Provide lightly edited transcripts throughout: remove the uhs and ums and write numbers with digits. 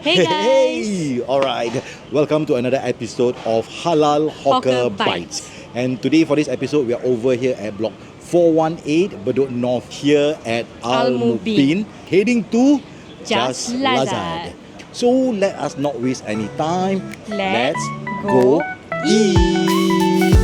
Hey guys! Hey! Alright, welcome to another episode of Halal Hawker Hawker Bites. Bites. And today for this episode, we are over here at block 418 Bedok North here at Al Mubin. Mubin, heading to Just Lazzat. So let us not waste any time. Let's go go eat!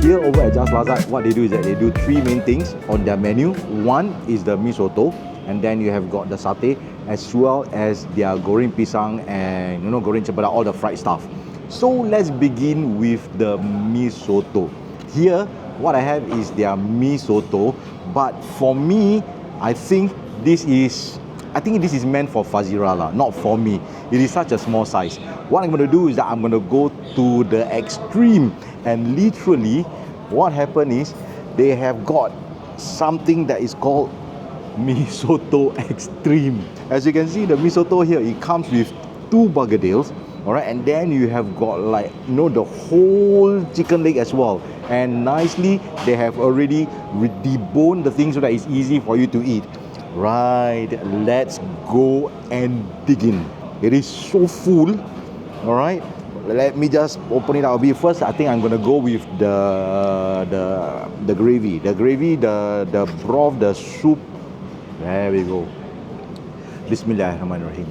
Here over at Just Lazzat, what they do is that they do three main things on their menu. One is the Mee Soto, and then you have got the satay, as well as their goreng pisang and goreng cempedak, all the fried stuff. So let's begin with the Mee Soto. Here, what I have is their Mee Soto, but for me, I think this is meant for Fazira lah, not for me. It is such a small size. What I'm going to do is that I'm going to go to the extreme, and literally what happened is they have got something that is called Mee Soto Extreme. As you can see, the Mee Soto here, it comes with two bergedils, alright, and then you have got the whole chicken leg as well. And nicely, they have already deboned the thing so that it's easy for you to eat. Right, let's go and dig in. It is so full. All right, let me just open it out a bit first. I think I'm gonna go with the gravy, the broth, the soup. There we go. Bismillahirrahmanirrahim.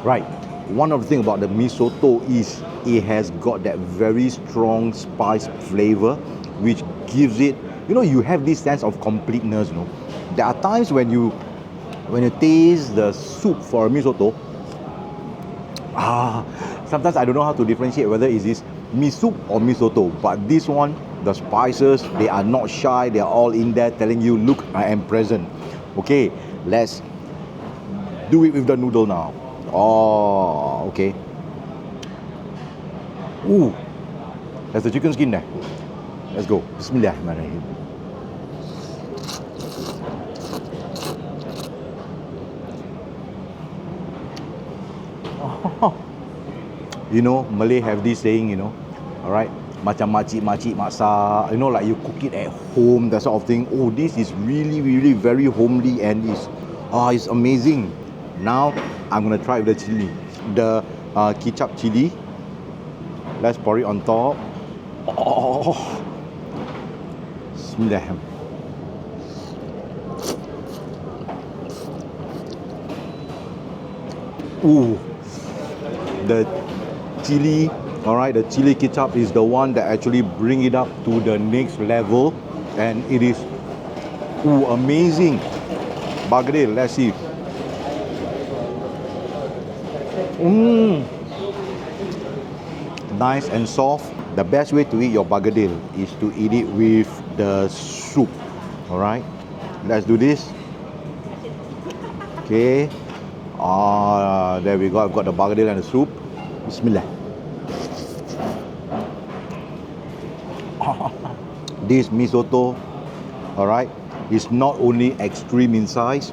Right. One of the things about the Mee Soto is it has got that very strong spice flavor, which gives it, you have this sense of completeness. There are times when you taste the soup for a Mee Soto, sometimes I don't know how to differentiate whether it is mee soup or Mee Soto. But this one, the spices, they are not shy. They are all in there telling you, look, I am present. Okay, let's do it with the noodle now. Oh, okay. Ooh, there's the chicken skin there. Let's go. Bismillahirrahmanirrahim. Malay have this saying, alright, macam makcik-makcik masak, like you cook it at home, that sort of thing. Oh, this is really, really very homely, and it's amazing. Now, I'm gonna try with the chili. The ketchup chili. Let's pour it on top. Oh, Bismillah. Ooh, the chili, alright, the chili ketchup is the one that actually bring it up to the next level, and it is amazing. Bergedil, let's see. Nice and soft. The best way to eat your bergedil is to eat it with the soup. Alright, let's do this. Okay. There we go. I've got the bergedil and the soup. Bismillah. This Mee Soto, alright, is not only extreme in size,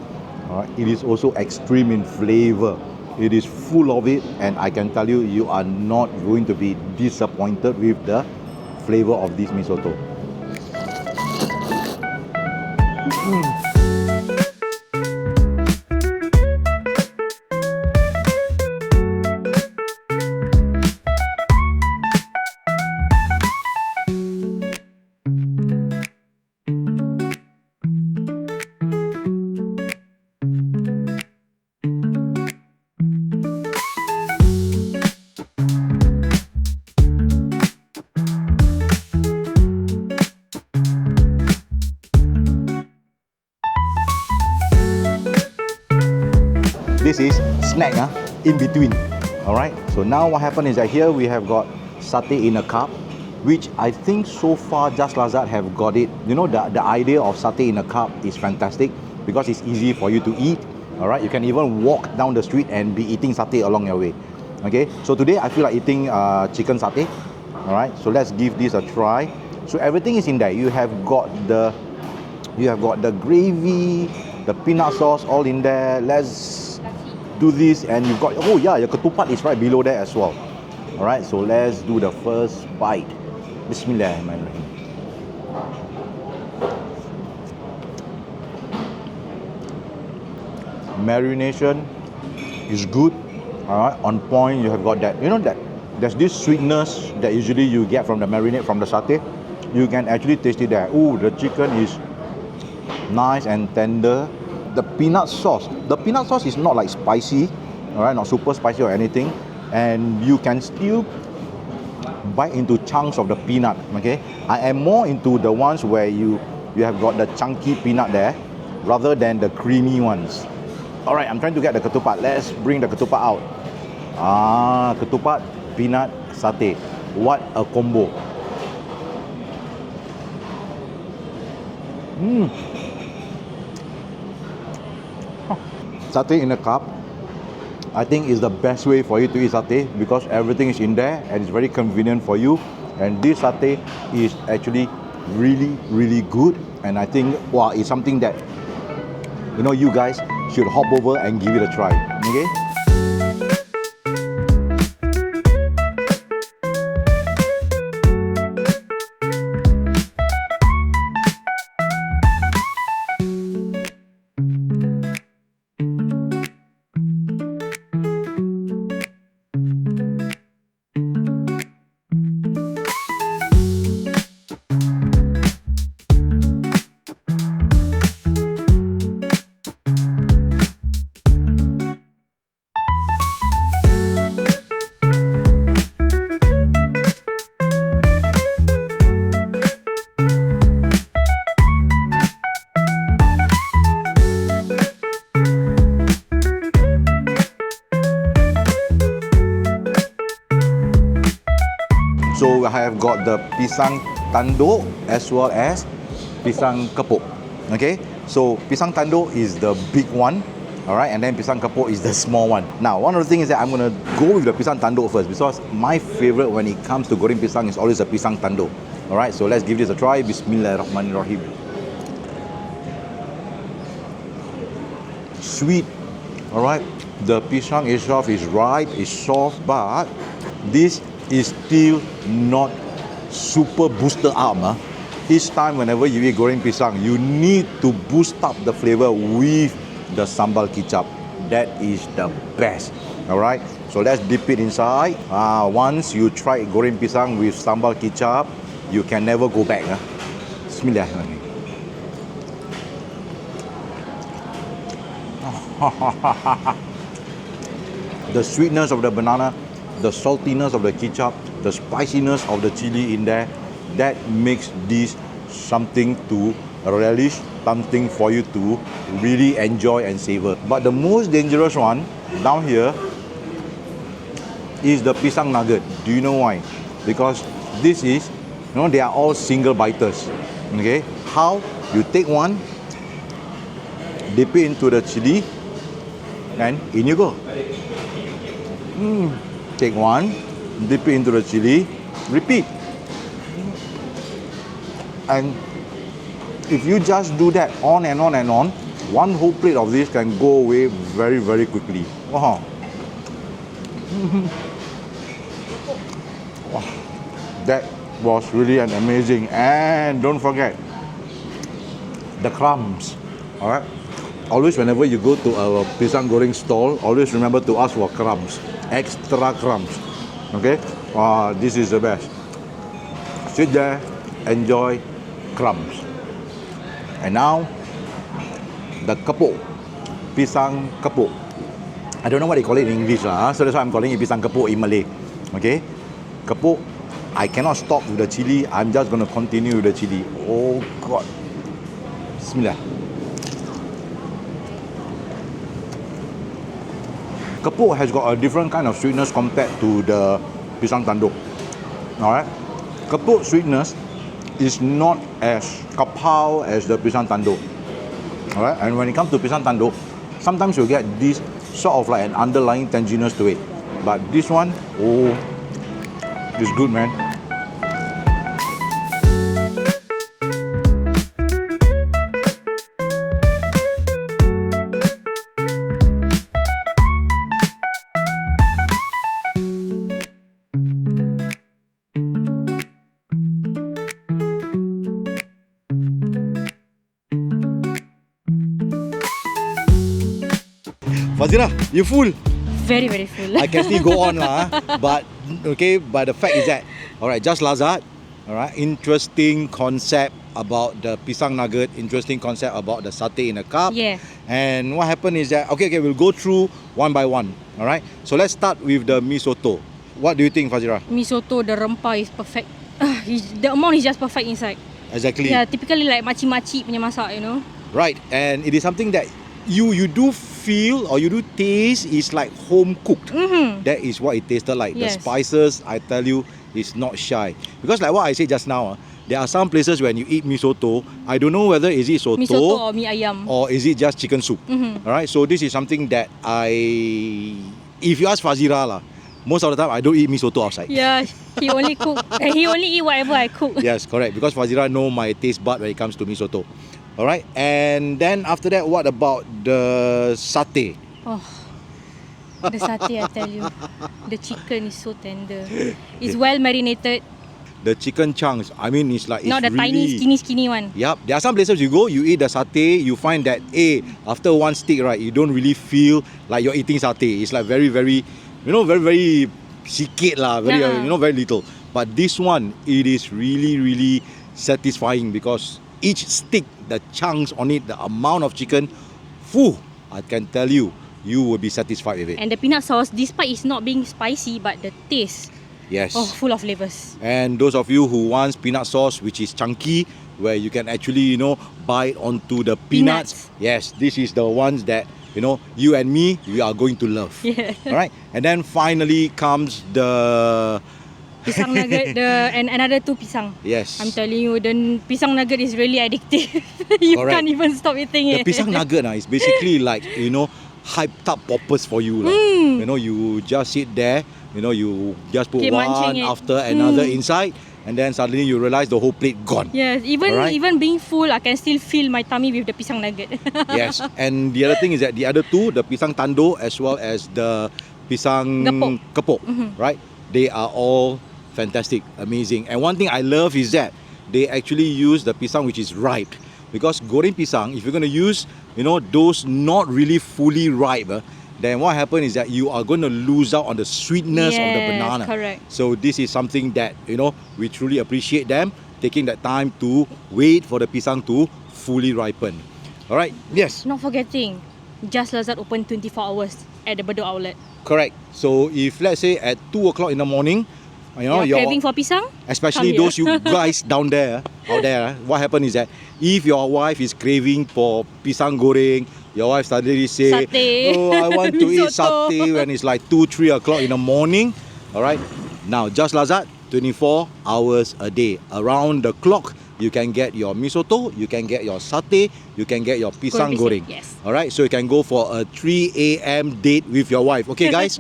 alright, it is also extreme in flavor. It is full of it, and I can tell you, you are not going to be disappointed with the flavor of this Mee Soto. This is snack in between. Alright, so now what happened is that here we have got satay in a cup. which I think so far Just Lazzat have got it. You know, the idea of satay in a cup is fantastic because it's easy for you to eat. All right, you can even walk down the street and be eating satay along your way. Okay, so today I feel like eating chicken satay. All right, so let's give this a try. So everything is in there. You have got the gravy, the peanut sauce all in there. Let's do this, and you've got, oh yeah, your ketupat is right below there as well. All right, so let's do the first bite. Bismillahirrahmanirrahim. Marination is good. All right, on point. You have got that. You know that there's this sweetness that usually you get from the marinade from the satay. You can actually taste it there. Ooh, the chicken is nice and tender. The peanut sauce is not like spicy, all right, not super spicy or anything, and you can still bite into chunks of the peanut. Okay, I am more into the ones where you have got the chunky peanut there rather than the creamy ones. All right, I'm trying to get the ketupat. Let's bring the ketupat out. Ketupat, peanut, satay. What a combo. Satay in a cup, I think, is the best way for you to eat satay because everything is in there and it's very convenient for you. And this satay is actually really, really good. And I think, wow, it's something that, you know, you guys should hop over and give it a try. Okay? So I have got the Pisang Tando as well as Pisang Kepok. Okay, so Pisang Tando is the big one, all right, and then Pisang Kepok is the small one. Now, one of the things is that I'm gonna go with the Pisang Tando first because my favorite when it comes to goreng pisang is always the Pisang Tando. All right, so let's give this a try. Bismillahirrahmanirrahim. Sweet, all right. The pisang itself is ripe, is soft, but this is still not super boosted up. Each time whenever you eat goreng pisang, you need to boost up the flavor with the sambal kicap. That is the best. Alright, so let's dip it inside. Once you try goreng pisang with sambal kicap, you can never go back. Bismillahirrahmanirrahim. The sweetness of the banana, the saltiness of the kicap, the spiciness of the chili in there, that makes this something to relish, something for you to really enjoy and savor. But the most dangerous one down here is the pisang nugget. Do you know why? Because this is, you know, they are all single biters. Okay, how you take one, dip it into the chili, and in you go. Take one, dip it into the chili, repeat. And if you just do that on and on and on, one whole plate of this can go away very, very quickly. Wow. That was really an amazing. And don't forget the crumbs. All right. Always whenever you go to a pisang goreng stall, always remember to ask for crumbs, extra crumbs. Okay. This is the best. Sit there, enjoy crumbs. And now the kepok, pisang kepok. I don't know what they call it in English, so that's why I'm calling it pisang kepok in Malay. Okay, kepok. I cannot stop with the chili. I'm just going to continue with the chili. Oh God. Bismillah. Kepok has got a different kind of sweetness compared to the pisang tanduk. Alright. kepok sweetness is not as kapau as the pisang tando. Alright, and when it comes to pisang tando, sometimes you get this sort of like an underlying tanginess to it. But this one, oh, it's good, man. Fazira, you full? Very, very full. I can still go on lah, but okay. But the fact is that, alright, Just Lazzat, alright, interesting concept about the pisang nugget, interesting concept about the satay in a cup. Yeah. And what happened is that, okay, we'll go through one by one, alright. So let's start with the Mee Soto. What do you think, Fazira? Mee Soto, the rempah is perfect. The amount is just perfect inside. Exactly. Yeah, typically like makcik-makcik punya masak, you know. Right, and it is something that you do feel or you do taste is like home cooked. That is what it tasted like. Yes. The spices, I tell you, is not shy. Because like what I said just now, there are some places when you eat Mee Soto, I don't know whether is it soto, Mee Soto or mee ayam. or is it just chicken soup. Alright, so this is something that if you ask Fazira lah, most of the time I don't eat Mee Soto outside. Yeah, he only cook. He only eat whatever I cook. Yes, correct. Because Fazira know my taste bud when it comes to Mee Soto. Alright, and then after that, what about the satay? Oh, the satay, I tell you, the chicken is so tender. It's well marinated. The chicken chunks, I mean, it's like Not it's the tiny, skinny one. Yep, there are some places you go, you eat the satay, you find that after one stick, right, you don't really feel like you're eating satay. It's like very, very, very sikit lah, very, very little. But this one, it is really, really satisfying because each stick, the chunks on it, the amount of chicken, I can tell you, you will be satisfied with it. And the peanut sauce, despite it's not being spicy, but the taste, yes, full of flavors. And those of you who want peanut sauce, which is chunky, where you can actually, bite onto the peanuts. Yes, this is the ones that, you and me, we are going to love. Yeah. Alright, and then finally comes the Pisang nugget, and another 2 pisang. Yes. I'm telling you, the pisang nugget is really addictive. You Correct. can't even stop eating The it. pisang nugget is basically like, hyped up poppers for you. You just sit there, you just put Keep one munching it. after another inside, and then suddenly you realize the whole plate gone. Yes, even being full, I can still fill my tummy with the pisang nugget. Yes, and the other thing is that the other two, the pisang tando as well as the pisang kepok, right? They are all fantastic, amazing. And one thing I love is that they actually use the pisang which is ripe. Because goreng pisang, if you're going to use, those not really fully ripe, then what happens is that you are going to lose out on the sweetness of the banana. Correct. So this is something that, we truly appreciate them taking that time to wait for the pisang to fully ripen. Alright, yes. Not forgetting, Just Lazzat open 24 hours at the Bedok outlet. Correct. So if let's say at 2 o'clock in the morning, you're craving for pisang, especially those you guys out there, what happens is that if your wife is craving for pisang goreng, your wife suddenly say, satay. oh, I want to eat Soto. satay when it's like 2-3 o'clock in the morning. Alright, now Just Lazzat, 24 hours a day. Around the clock, you can get your Mee Soto, you can get your satay, you can get your pisang goreng. Yes. Alright, so you can go for a 3 a.m. date with your wife. Okay, guys?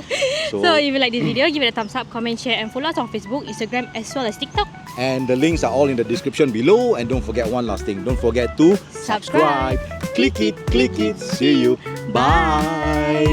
So if you like this video, give it a thumbs up, comment, share, and follow us on Facebook, Instagram, as well as TikTok. And the links are all in the description below. And don't forget one last thing. Don't forget to Subscribe. Click it. See you. Bye.